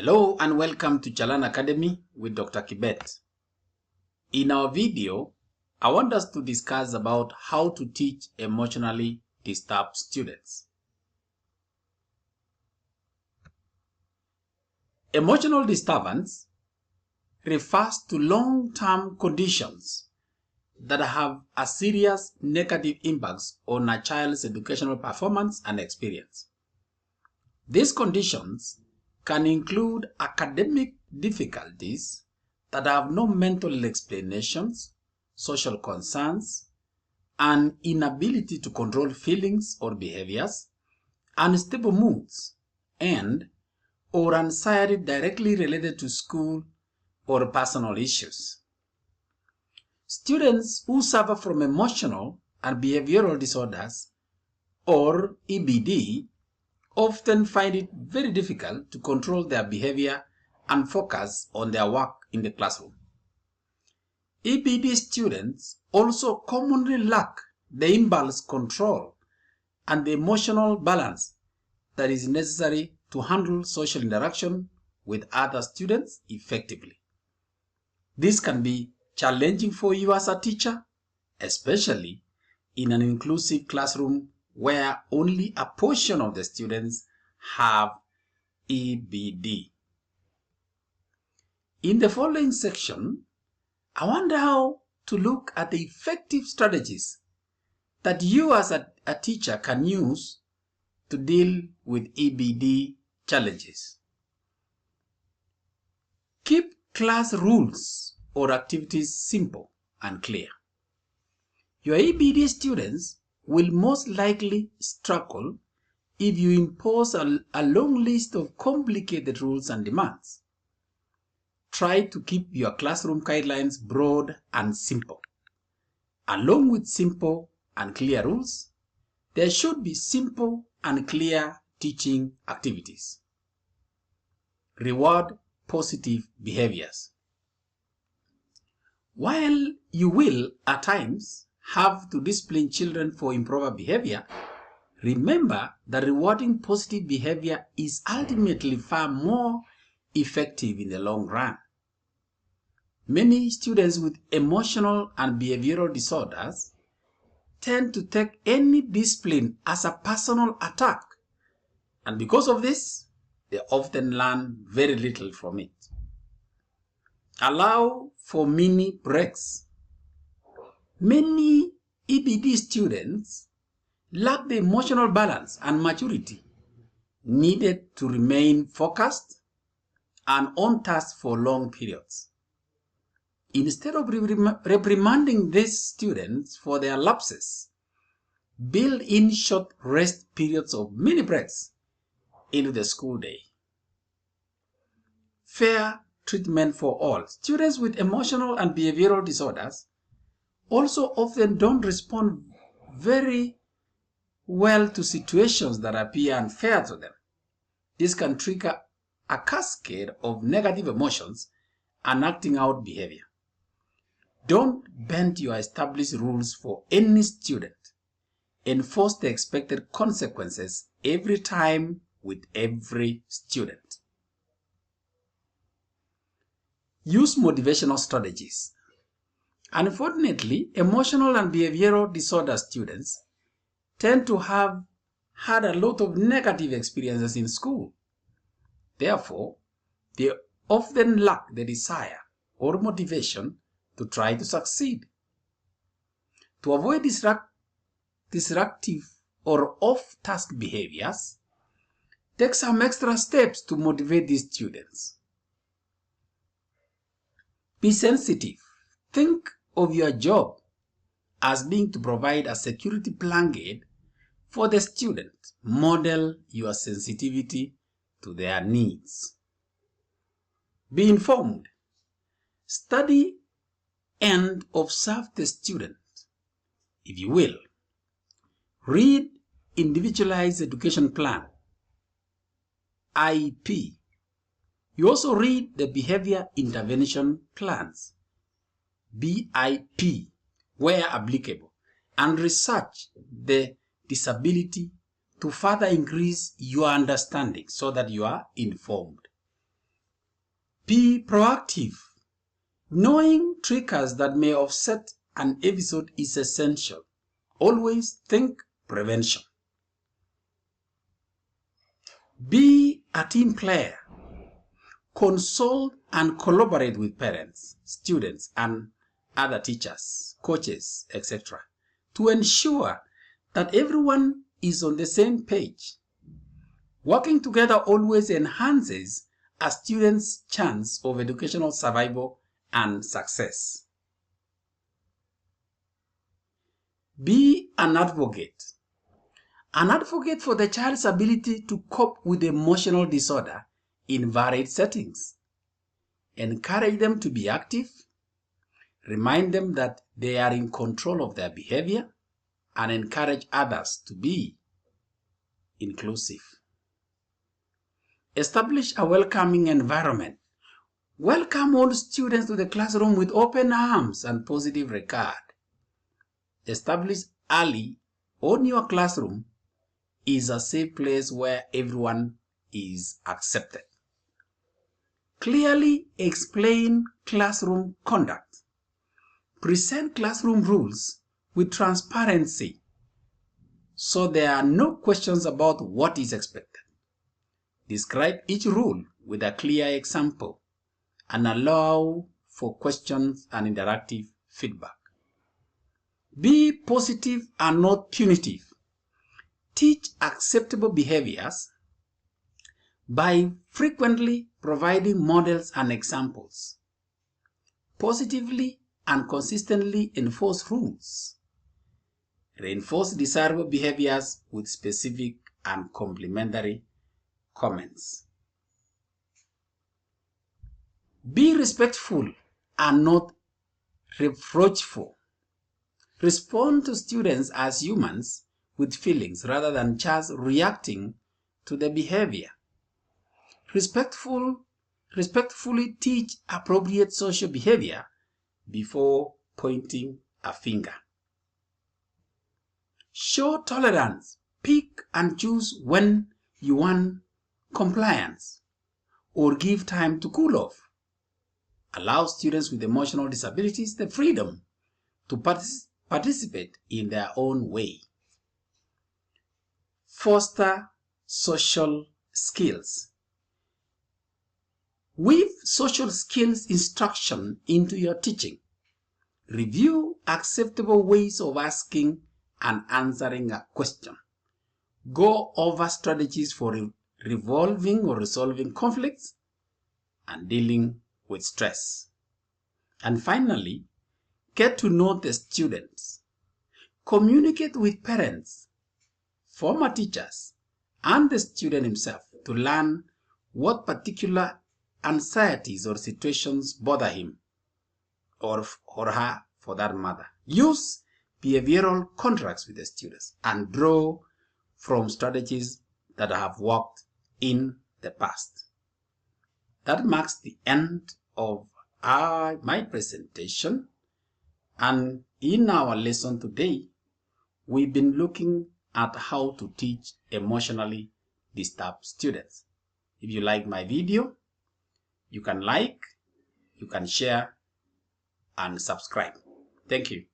Hello and welcome to Chalan Academy with Dr. Kibet. In our video, I want us to discuss about how to teach emotionally disturbed students. Emotional disturbance refers to long-term conditions that have a serious negative impacts on a child's educational performance and experience. These conditions can include academic difficulties that have no mental explanations, social concerns, an inability to control feelings or behaviors, unstable moods, or anxiety directly related to school or personal issues. Students who suffer from emotional and behavioral disorders or EBD often find it very difficult to control their behavior and focus on their work in the classroom. EBD students also commonly lack the impulse control and the emotional balance that is necessary to handle social interaction with other students effectively. This can be challenging for you as a teacher, especially in an inclusive classroom where only a portion of the students have EBD. In the following section, I wonder how to look at the effective strategies that you as a teacher can use to deal with EBD challenges. Keep class rules or activities simple and clear. Your EBD students will most likely struggle if you impose a long list of complicated rules and demands. Try to keep your classroom guidelines broad and simple. Along with simple and clear rules, there should be simple and clear teaching activities. Reward positive behaviors. While you will, at times, have to discipline children for improper behavior, remember that rewarding positive behavior is ultimately far more effective in the long run. Many students with emotional and behavioral disorders tend to take any discipline as a personal attack, and because of this, they often learn very little from it. Allow for mini breaks. Many EBD students lack the emotional balance and maturity needed to remain focused and on task for long periods. Instead of reprimanding these students for their lapses, build in short rest periods of mini breaks into the school day. Fair treatment for all. Students with emotional and behavioral disorders also often don't respond very well to situations that appear unfair to them. This can trigger a cascade of negative emotions and acting out behavior. Don't bend your established rules for any student. Enforce the expected consequences every time with every student. Use motivational strategies. Unfortunately, emotional and behavioral disorder students tend to have had a lot of negative experiences in school. Therefore, they often lack the desire or motivation to try to succeed. To avoid disruptive or off-task behaviors, take some extra steps to motivate these students. Be sensitive. Think of your job as being to provide a security blanket for the student. Model your sensitivity to their needs. Be informed. Study and observe the student, if you will. Read Individualized Education Plan, IEP. You also read the Behavior Intervention Plans, BIP, where applicable, and research the disability to further increase your understanding so that you are informed. Be proactive. Knowing triggers that may offset an episode is essential. Always think prevention. Be a team player. Consult and collaborate with parents, students, and other teachers, coaches, etc. to ensure that everyone is on the same page. Working together always enhances a student's chance of educational survival and success. Be an advocate. An advocate for the child's ability to cope with emotional disorder in varied settings. Encourage them to be active. Remind them that they are in control of their behavior, and encourage others to be inclusive. Establish a welcoming environment. Welcome all students to the classroom with open arms and positive regard. Establish early on your classroom is a safe place where everyone is accepted. Clearly explain classroom conduct. Present classroom rules with transparency so there are no questions about what is expected. Describe each rule with a clear example and allow for questions and interactive feedback. Be positive and not punitive. Teach acceptable behaviors by frequently providing models and examples. Positively and consistently enforce rules. Reinforce desirable behaviors with specific and complementary comments. Be respectful and not reproachful. Respond to students as humans with feelings rather than just reacting to the behavior. Respectfully teach appropriate social behavior before pointing a finger. Show tolerance. Pick and choose when you want compliance or give time to cool off. Allow students with emotional disabilities the freedom to participate in their own way. Foster social skills. Weave social skills instruction into your teaching. Review acceptable ways of asking and answering a question. Go over strategies for resolving conflicts and dealing with stress. And finally, get to know the students. Communicate with parents, former teachers, and the student himself to learn what particular anxieties or situations bother him or her for that matter. Use behavioral contracts with the students and draw from strategies that have worked in the past. That marks the end of my presentation, and in our lesson today we've been looking at how to teach emotionally disturbed students. If you like my video, you can like, you can share and subscribe. Thank you.